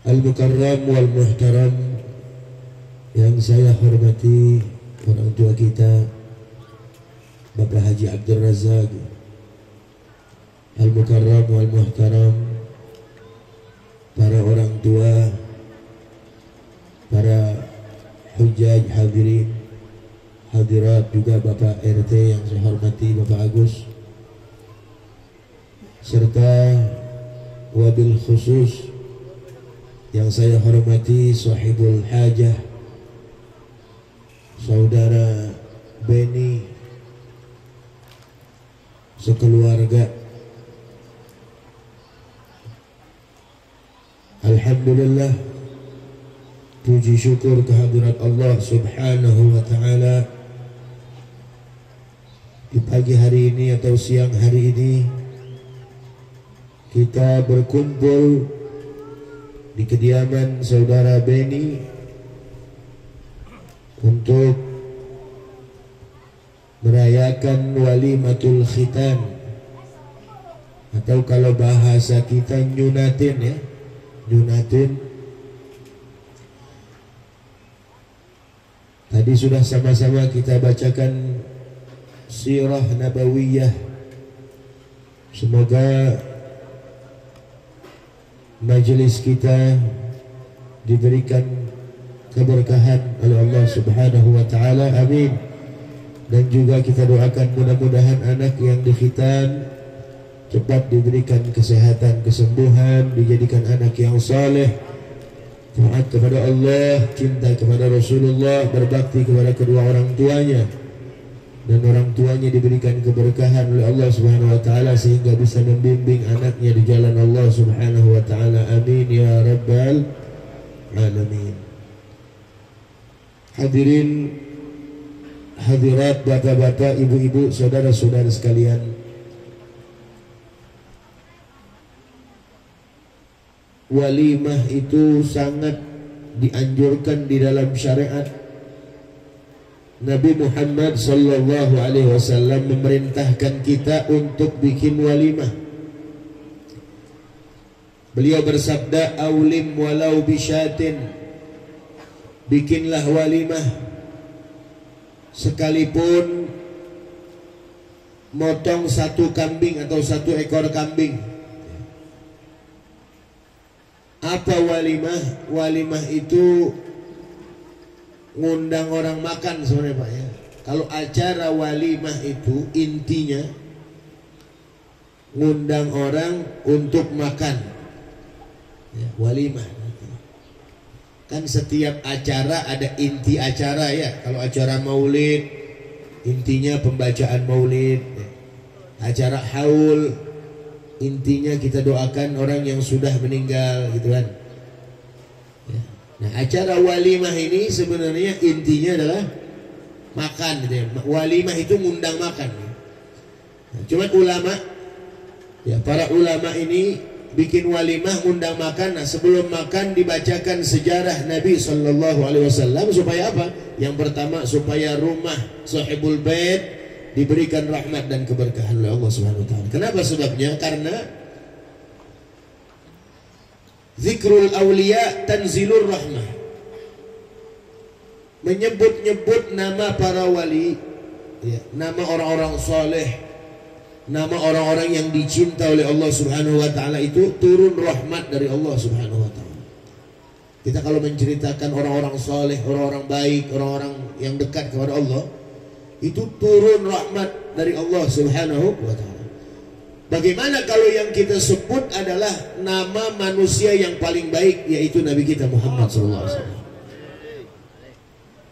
Al-Mukarram wal Muhtaram, yang saya hormati orang tua kita Bapak Haji Abdul Razak. Al-Mukarram wal Muhtaram, para orang tua, para hujjaj hadirin hadirat, juga Bapak RT yang saya hormati Bapak Agus, serta wabil khusus yang saya hormati sahibul hajah saudara Beni sekeluarga. Alhamdulillah, puji syukur kehadirat Allah subhanahu wa ta'ala. Di pagi hari ini atau siang hari ini kita berkumpul di kediaman saudara Beni untuk merayakan walimatul khitan, atau kalau bahasa kita nyunatin, ya, nyunatin. Tadi sudah sama-sama kita bacakan sirah nabawiyah. Semoga majelis kita diberikan keberkahan oleh Allah subhanahu wa ta'ala, amin. Dan juga kita doakan mudah-mudahan anak yang dikhitan cepat diberikan kesehatan, kesembuhan, dijadikan anak yang saleh, taat kepada Allah, cinta kepada Rasulullah, berbakti kepada kedua orang tuanya, dan orang tuanya diberikan keberkahan oleh Allah subhanahu wa ta'ala sehingga bisa membimbing anaknya di jalan Allah subhanahu wa ta'ala, amin ya rabbal alamin. Hadirin hadirat, bapak-bapak, ibu-ibu, saudara-saudara sekalian, walimah itu sangat dianjurkan di dalam syariat. Nabi Muhammad sallallahu alaihi wasallam memerintahkan kita untuk bikin walimah. Beliau bersabda, "Aulim walau bisyatin." Bikinlah walimah sekalipun motong satu kambing atau satu ekor kambing. Apa walimah? Walimah itu ngundang orang makan sebenarnya, Pak, ya. Kalau acara walimah itu intinya ngundang orang untuk makan, ya, walimah. Kan setiap acara ada inti acara, ya. Kalau acara maulid intinya pembacaan maulid, ya. Acara haul intinya kita doakan orang yang sudah meninggal, gitu kan. Nah, acara walimah ini sebenarnya intinya adalah makan, gitu ya. Walimah itu ngundang makan, ya. Nah, cuman ulama, ya, para ulama ini bikin walimah ngundang makan. Nah, sebelum makan dibacakan sejarah Nabi sallallahu alaihi wasallam supaya apa? Yang pertama, supaya rumah sahibul bait diberikan rahmat dan keberkahan oleh Allah Subhanahu wa taala. Kenapa sebabnya? Karena zikrul awliya tanzilur rahmah. Menyebut-nyebut nama para wali, ya, nama orang-orang soleh, nama orang-orang yang dicinta oleh Allah subhanahu wa ta'ala, itu turun rahmat dari Allah subhanahu wa ta'ala. Kita kalau menceritakan orang-orang soleh, orang-orang baik, orang-orang yang dekat kepada Allah, itu turun rahmat dari Allah subhanahu wa ta'ala. Bagaimana kalau yang kita sebut adalah nama manusia yang paling baik, yaitu Nabi kita Muhammad SAW.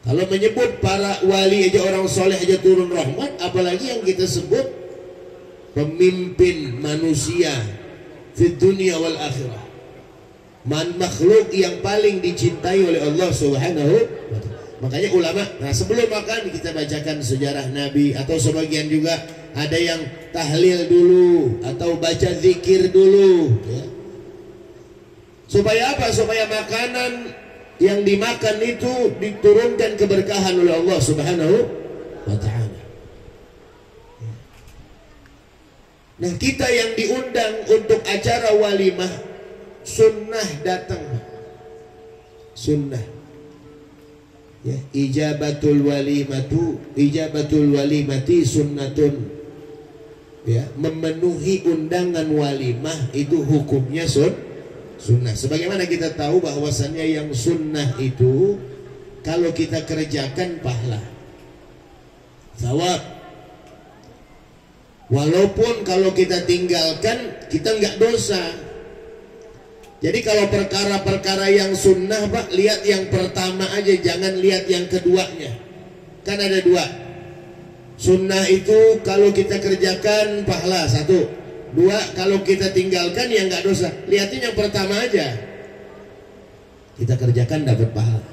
Kalau menyebut para wali aja, orang soleh aja turun rahmat, apalagi yang kita sebut pemimpin manusia di dunia wal akhirah, makhluk yang paling dicintai oleh Allah Subhanahu wa ta'ala. Makanya ulama, nah sebelum makan kita bacakan sejarah Nabi, atau sebagian juga ada yang tahlil dulu atau baca zikir dulu, ya. Supaya apa? Supaya makanan yang dimakan itu diturunkan keberkahan oleh Allah Subhanahu wa ta'ala. Nah, kita yang diundang untuk acara walimah, sunnah datang. sunnah. Ya, ijabatul walimati sunnatun. Ya, memenuhi undangan walimah itu hukumnya sunnah. Sebagaimana kita tahu bahwasannya yang sunnah itu kalau kita kerjakan pahala, thawab. Walaupun kalau kita tinggalkan kita nggak dosa. Jadi kalau perkara-perkara yang sunnah Pak, lihat yang pertama aja, jangan lihat yang keduanya. Kan ada dua. Sunnah itu kalau kita kerjakan pahala, satu. Dua, kalau kita tinggalkan ya nggak dosa. Lihatin yang pertama aja. Kita kerjakan dapat pahala.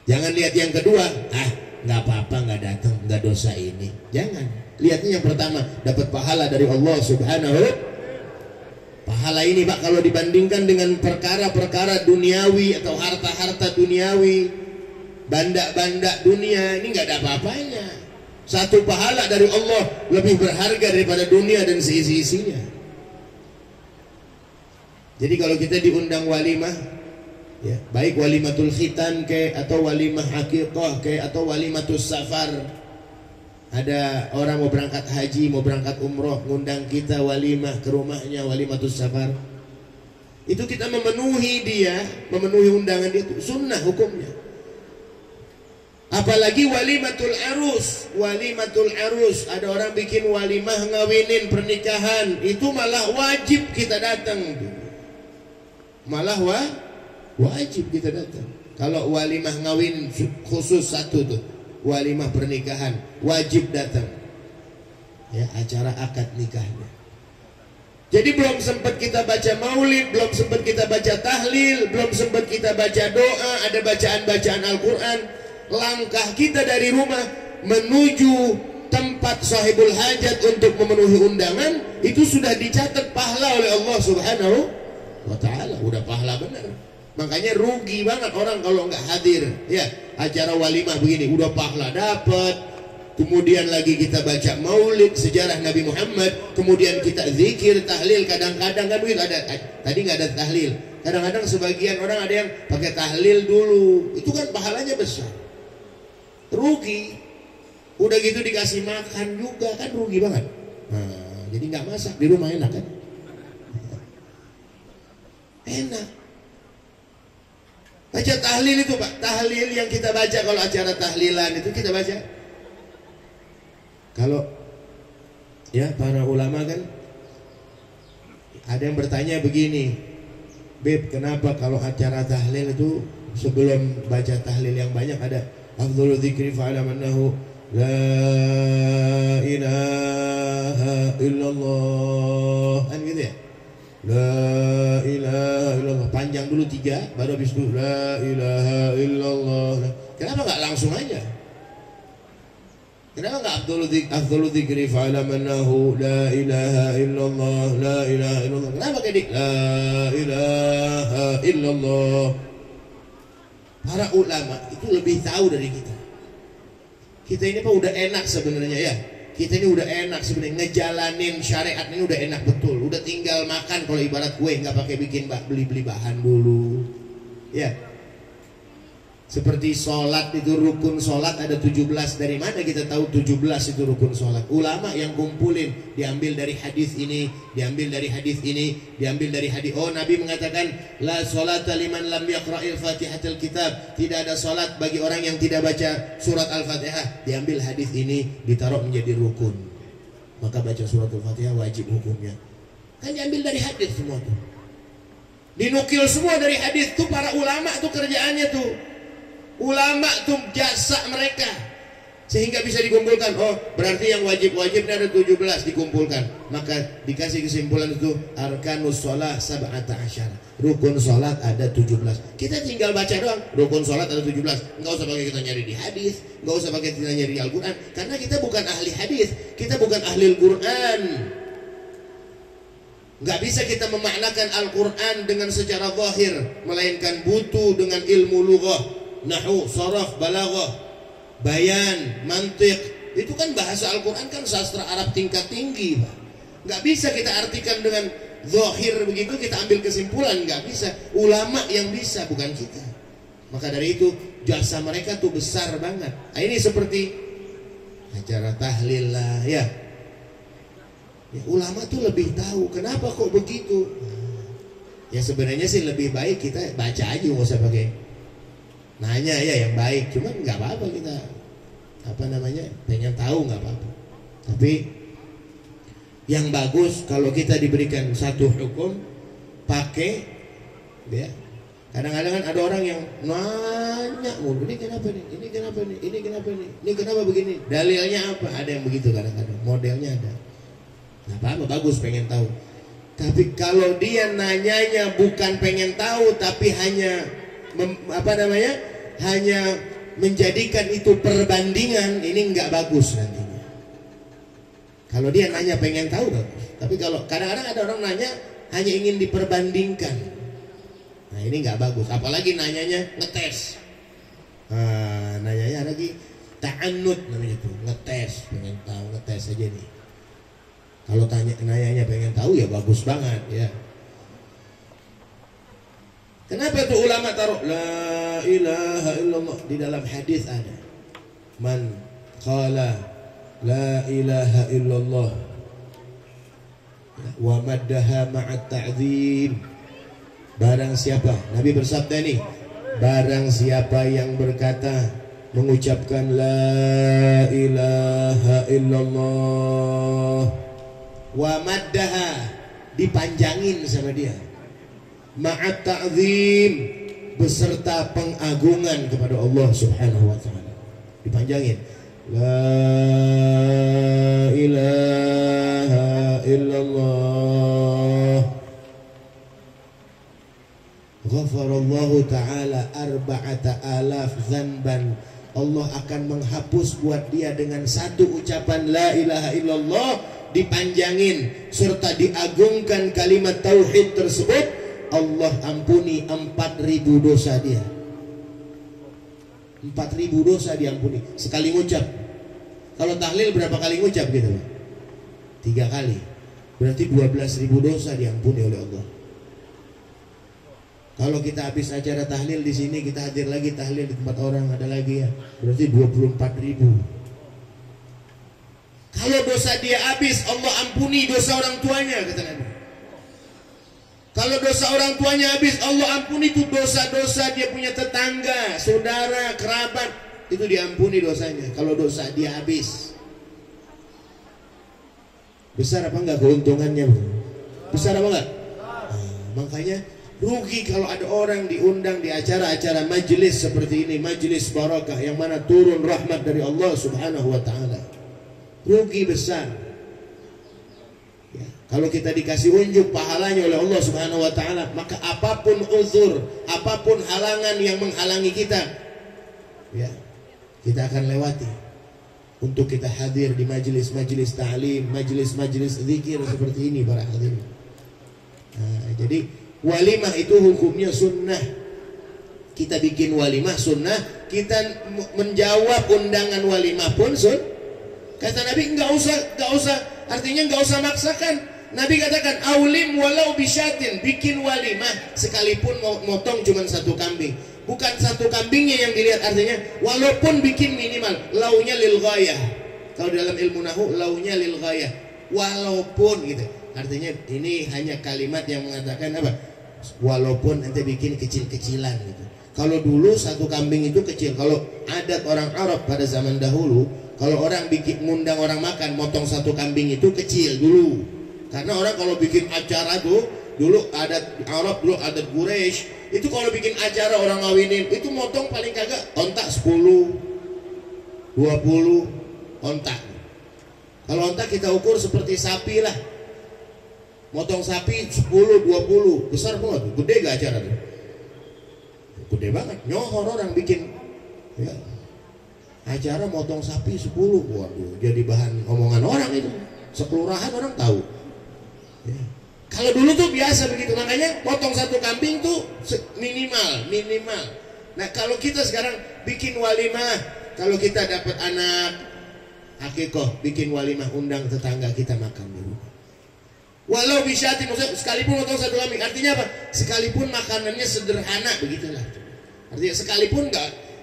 Jangan lihat yang kedua. Nggak apa-apa, nggak datang, nggak dosa ini. Jangan. Lihatnya yang pertama, dapat pahala dari Allah Subhanahu. Pahala ini Pak kalau dibandingkan dengan perkara-perkara duniawi atau harta-harta duniawi, banda-banda dunia, ini nggak ada apa-apanya. Satu pahala dari Allah lebih berharga daripada dunia dan seisi-isinya. Jadi kalau kita diundang walimah, ya, baik walimatul khitan atau walimah aqiqah atau walimatul safar. Ada orang mau berangkat haji, mau berangkat umroh, ngundang kita walimah ke rumahnya, walimatus safar. Itu kita memenuhi dia, memenuhi undangan dia, itu sunnah hukumnya. Apalagi walimatul arus, ada orang bikin walimah ngawinin pernikahan, itu malah wajib kita datang. Malah wajib kita datang. Kalau walimah ngawin khusus satu tuh, walimah pernikahan wajib datang, ya, acara akad nikahnya. Jadi belum sempat kita baca maulid, belum sempat kita baca tahlil, belum sempat kita baca doa, ada bacaan-bacaan Al-Quran. Langkah kita dari rumah menuju tempat sahibul hajat untuk memenuhi undangan itu sudah dicatat pahala oleh Allah Subhanahu wa ta'ala. Udah pahala benar. Makanya rugi banget orang kalau nggak hadir, ya, acara walimah begini, udah pahala dapat. Kemudian lagi kita baca maulid sejarah Nabi Muhammad, kemudian kita zikir, tahlil, kadang-kadang kan begitu ada. Tadi nggak ada tahlil, kadang-kadang sebagian orang ada yang pakai tahlil dulu, itu kan pahalanya besar. Rugi. Udah gitu dikasih makan juga kan rugi banget. Nah, jadi nggak masak di rumah enak kan? Enak. Baca tahlil itu Pak, tahlil yang kita baca kalau acara tahlilan itu kita baca. Kalau ya para ulama kan ada yang bertanya begini, Beb, kenapa kalau acara tahlil itu sebelum baca tahlil yang banyak ada afdhalu dzikri fa'alam annahu la ilaha illallah, kan gitu ya? La ilaha illallah, panjang dulu 3, baru habis itu la ilaha illallah. Kenapa nggak langsung aja? Kenapa nggak afdhalu dzikri fa'alam annahu la ilaha illallah, la ilaha illallah? Kenapa kayak la ilaha illallah? Para ulama itu lebih tahu dari kita. Kita ini Pak udah enak sebenarnya ya. Kita ini udah enak sebenarnya, ngejalanin syariat ini udah enak betul. Udah tinggal makan kalau ibarat kue, nggak pakai bikin beli bahan dulu. Ya. Seperti sholat itu rukun sholat ada 17. Dari mana kita tahu 17 itu rukun sholat? Ulama yang kumpulin, diambil dari hadis ini, diambil dari hadis ini, diambil dari hadis. Oh, Nabi mengatakan la sholata liman lam yaqra'il fatihatil kitab. Tidak ada sholat bagi orang yang tidak baca surat Al-Fatihah. Diambil hadis ini, ditaruh menjadi rukun. Maka baca surat Al-Fatihah wajib hukumnya. Kan diambil dari hadis semua tuh. Dinukil semua dari hadis tuh para ulama tuh kerjaannya tuh. Ulama tuh jasa mereka sehingga bisa dikumpulkan. Oh, berarti yang wajib-wajibnya ada 17 dikumpulkan. Maka dikasih kesimpulan itu arkanus shalah sab'ata asyara. Rukun salat ada 17. Kita tinggal baca doang. Rukun salat ada 17. Enggak usah pakai kita nyari di hadis, enggak usah pakai kita nyari di Al-Qur'an karena kita bukan ahli hadis, kita bukan ahli Al-Qur'an. Enggak bisa kita memaknakan Al-Qur'an dengan secara zahir, melainkan butuh dengan ilmu lughah, nahwu, sharaf, balaghah, bayan, mantiq. Itu kan bahasa Al-Quran kan sastra Arab tingkat tinggi, Pak. Nggak bisa kita artikan dengan zahir begitu kita ambil kesimpulan, nggak bisa. Ulama yang bisa, bukan kita. Maka dari itu jasa mereka tuh besar banget. Nah, ini seperti acara tahlil lah ya. Ulama tuh lebih tahu kenapa kok begitu. Ya sebenarnya sih lebih baik kita baca aja, nggak usah pakai nanya ya, yang baik. Cuman nggak apa-apa kita pengen tahu, nggak apa-apa. Tapi yang bagus kalau kita diberikan satu hukum pakai ya. Kadang-kadang kan ada orang yang nanya mulu, ini kenapa nih, ini kenapa nih, ini kenapa nih, ini kenapa begini, dalilnya apa? Ada yang begitu kadang-kadang, modelnya ada. Nah, apa-apa, bagus pengen tahu. Tapi kalau dia nanyanya bukan pengen tahu, tapi hanya hanya menjadikan itu perbandingan, ini nggak bagus nantinya. Kalau dia nanya pengen tahu bagus. Tapi kalau kadang-kadang ada orang nanya hanya ingin diperbandingkan. Nah ini nggak bagus, apalagi nanyanya ngetes. Nanyanya lagi ta'annud namanya itu, ngetes, pengen tahu, ngetes aja nih. Kalau nanyanya pengen tahu ya bagus banget ya. Kenapa tuh ulama taruh la ilaha illallah di dalam hadis ada. Man qala la ilaha illallah wa maddaha ma'at ta'zim. Barang siapa, Nabi bersabda nih, barang siapa yang berkata, mengucapkan la ilaha illallah wa maddaha, dipanjangin sama dia, ma'at ta'zim, beserta pengagungan kepada Allah subhanahu wa ta'ala, dipanjangin, la ilaha illallah, ghafarallahu ta'ala arba'ata alaf dzanban, Allah akan menghapus buat dia dengan satu ucapan la ilaha illallah, dipanjangin serta diagungkan kalimat tauhid tersebut, Allah ampuni 4.000 dosa dia. 4.000 dosa diampuni sekali ngucap. Kalau tahlil berapa kali ngucap gitu Pak? 3 kali. Berarti 12.000 dosa diampuni oleh Allah. Kalau kita habis acara tahlil di sini, kita hadir lagi tahlil di tempat orang, ada lagi ya, berarti 24.000. Kalau dosa dia habis, Allah ampuni dosa orang tuanya, kata Nabi. Kalau dosa orang tuanya habis, Allah ampuni itu dosa-dosa dia punya tetangga, saudara, kerabat, itu diampuni dosanya. Kalau dosa dia habis, besar apa enggak keuntungannya? Besar apa enggak? Makanya rugi kalau ada orang diundang di acara-acara majelis seperti ini, majelis barakah yang mana turun rahmat dari Allah subhanahu wa ta'ala. Rugi besar ya. Kalau kita dikasih unjuk pahalanya oleh Allah subhanahu wa ta'ala, maka apapun uzur, apapun halangan yang menghalangi kita ya, kita akan lewati untuk kita hadir di majelis-majelis ta'lim, majelis-majelis zikir seperti ini para hadirin. Nah, jadi walimah itu hukumnya sunnah. Kita bikin walimah sunnah, kita menjawab undangan walimah pun sunnah. Kata Nabi enggak usah, artinya enggak usah maksakan. Nabi katakan aulim walau bisyatin, bikin walimah sekalipun motong cuma 1 kambing. Bukan 1 kambingnya yang dilihat, artinya walaupun bikin minimal launya lil ghayah. Kalau dalam ilmu nahwu launya lil ghayah, walaupun gitu. Artinya ini hanya kalimat yang mengatakan apa? Walaupun ente bikin kecil-kecilan gitu. Kalau dulu 1 kambing itu kecil. Kalau adat orang Arab pada zaman dahulu, kalau orang ngundang orang makan, motong 1 kambing itu kecil dulu. Karena orang kalau bikin acara tuh, dulu adat Arab, dulu adat Quraisy, itu kalau bikin acara orang ngawinin, itu motong paling kagak ontak 10, 20 ontak. Kalau ontak kita ukur seperti sapi lah. Motong sapi 10, 20, besar banget, gede gak acara tuh? Gede banget, nyohor orang bikin ya. Acara motong sapi 10, waduh, jadi bahan omongan orang itu. Sekelurahan orang tahu ya. Kalau dulu tuh biasa begitu, makanya potong 1 kambing tuh minimal. Nah kalau kita sekarang bikin walimah, kalau kita dapat anak akikoh, bikin walimah, undang tetangga kita makan dulu. Walau bisyatin, maksudnya sekalipun potong satu kambing. Artinya apa? Sekalipun makanannya sederhana, begitulah. Artinya sekalipun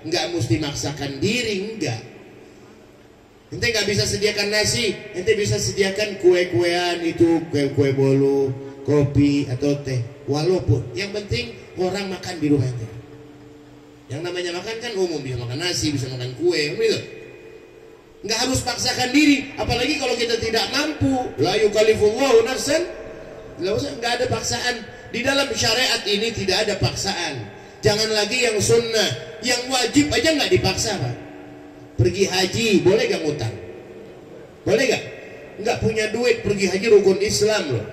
nggak mesti maksakan diri, enggak. Ente nggak bisa sediakan nasi, ente bisa sediakan kue-kuean itu, kue-kue bolu, kopi atau teh. Walaupun yang penting orang makan di rumah ente. Yang namanya makan kan umum, bisa makan nasi, bisa makan kue, gitu. Nggak harus paksakan diri, apalagi kalau kita tidak mampu. La yukallifullahu nafsan, nggak ada paksaan. Di dalam syariat ini tidak ada paksaan. Jangan lagi yang sunnah, yang wajib aja nggak dipaksa, Pak. Pergi haji, boleh gak ngutang? Boleh gak? Nggak punya duit, pergi haji rukun Islam loh.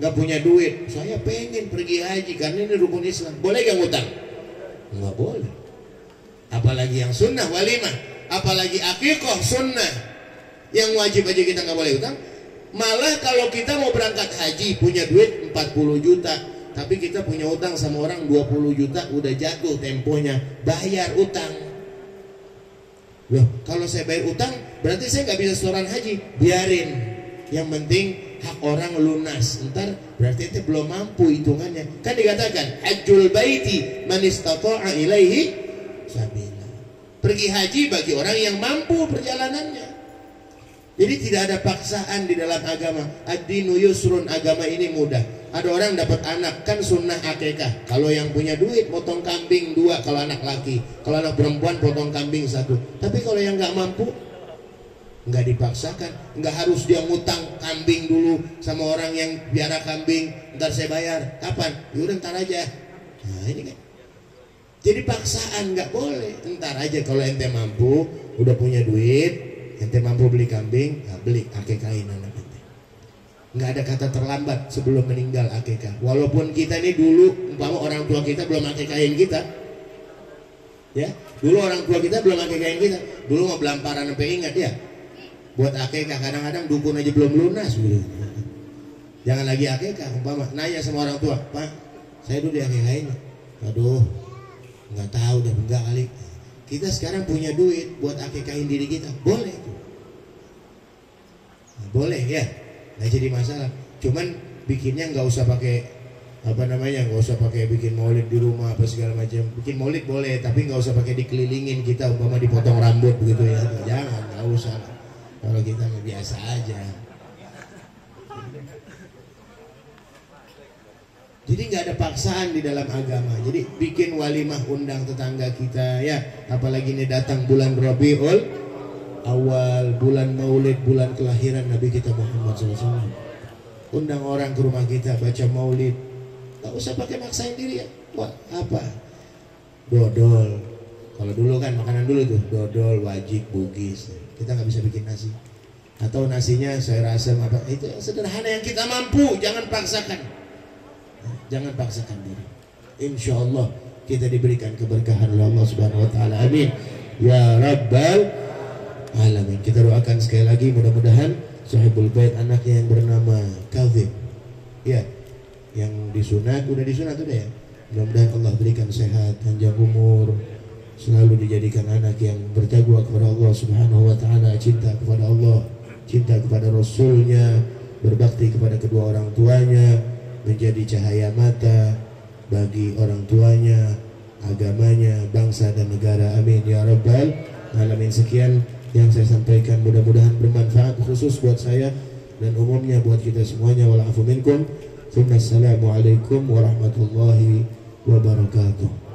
Nggak punya duit, saya pengen pergi haji karena ini rukun Islam. Boleh gak ngutang? Nggak boleh. Apalagi yang sunnah, walimah. Apalagi akikah sunnah. Yang wajib aja kita nggak boleh utang. Malah kalau kita mau berangkat haji, punya duit 40 juta. Tapi kita punya utang sama orang 20 juta, udah jatuh temponya. Bayar utang. Loh, kalau saya bayar utang, berarti saya nggak bisa setoran haji. Biarin. Yang penting hak orang lunas. Ntar berarti itu belum mampu hitungannya. Kan dikatakan hajjul baiti man istata'a ilaihi sabila. Pergi haji bagi orang yang mampu perjalanannya. Jadi tidak ada paksaan di dalam agama. Ad-dinu yusrun, agama ini mudah. Ada orang dapat anak, kan sunnah akikah. Kalau yang punya duit potong kambing 2 kalau anak laki. Kalau anak perempuan potong kambing 1. Tapi kalau yang nggak mampu, nggak dipaksakan. Nggak harus dia ngutang kambing dulu sama orang yang biara kambing. Ntar saya bayar. Kapan? Yaudah ntar aja. Nah ini kan. Jadi paksaan nggak boleh. Ntar aja kalau ente mampu, udah punya duit, ente mampu beli kambing, beli akikahin anak ente. Nggak ada kata terlambat sebelum meninggal akikah. Walaupun kita ini dulu umpama orang tua kita belum akikahin kita, ya dulu orang tua kita belum akikahin kita. Dulu mau belamparan sampai ingat ya, buat akikah kadang-kadang dukun aja belum lunas gitu. Jangan lagi akikah, umpama nanya sama orang tua, Pak, saya dulu diakikahin. Aduh, nggak tahu dah, enggak kali. Kita sekarang punya duit buat akikahin diri kita, boleh. Nah, boleh ya. Nggak jadi masalah, cuman bikinnya nggak usah pakai nggak usah pakai bikin maulid di rumah apa segala macam. Bikin maulid boleh, tapi nggak usah pakai dikelilingin kita umpama dipotong rambut begitu ya. Jangan, nggak usah. Kalau kita biasa aja. Jadi nggak ada paksaan di dalam agama. Jadi bikin walimah, undang tetangga kita ya. Apalagi ini datang bulan Rabiul Awal, bulan maulid, bulan kelahiran Nabi kita Muhammad SAW. Undang orang ke rumah kita, baca maulid. Gak usah pakai maksain diri ya. Wah, apa? Dodol. Kalau dulu kan makanan dulu tuh, dodol, wajib, bugis. Kita nggak bisa bikin nasi. Atau nasinya sayur asam apa? Itu yang sederhana yang kita mampu. Jangan paksakan. Jangan paksakan diri. Insya Allah kita diberikan keberkahan oleh Allah Subhanahu Wa Taala. Amin. Ya Rabbal Alamin. Kita doakan sekali lagi mudah-mudahan sahibul bait anaknya yang bernama Kazim, ya, yang disunat, udah disunat udah ya. Mudah-mudahan Allah berikan sehat, panjang umur, selalu dijadikan anak yang bertakwa kepada Allah Subhanahu Wa Taala, cinta kepada Allah, cinta kepada Rasulnya, berbakti kepada kedua orang tuanya, menjadi cahaya mata bagi orang tuanya, agamanya, bangsa dan negara. Amin ya Rabbal Alamin. Sekian yang saya sampaikan, mudah-mudahan bermanfaat khusus buat saya dan umumnya buat kita semuanya. Wal afu minkum. Assalamualaikum warahmatullahi wabarakatuh.